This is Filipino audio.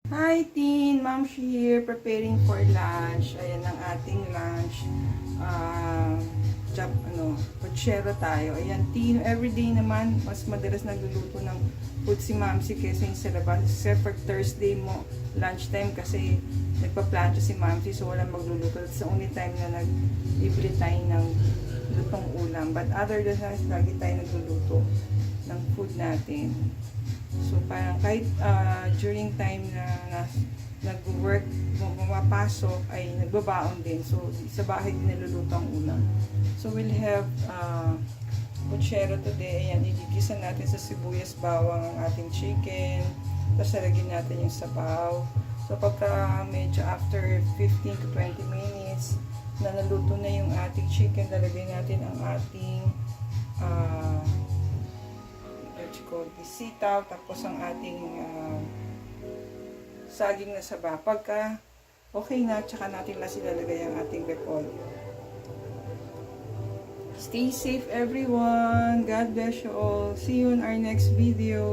Hi, Teen! Ma'am here, preparing for lunch. Ayan ang ating lunch. Pochero tayo. Ayan, Teen, everyday naman, mas madalas nagluluto ng food si Mamsi kaysa yung sa labas. Except for Thursday mo, lunchtime kasi nagpa-plancha si Mamsi, so walang magluluto. It's the only time na nag-libre tayo ng lutong ulam. But other than that, lagi tayo nagluluto ng food natin. So parang kahit during time na nag-work, pumapasok, ay nagbabaon din. So sa bahay din niluluto ang ulam. So we'll have pochero today. Ayan, igigisa natin sa sibuyas bawang ang ating chicken. Tapos lalagyan natin yung sabaw. So pagka medyo after 15 to 20 minutes na naluto na yung ating chicken, lalagyan natin ang ating sitaw, tapos ang ating saging na saba. Pagka okay na, tsaka natin lang silalagay ang ating repolyo. Stay safe everyone. God bless you all. See you in our next video.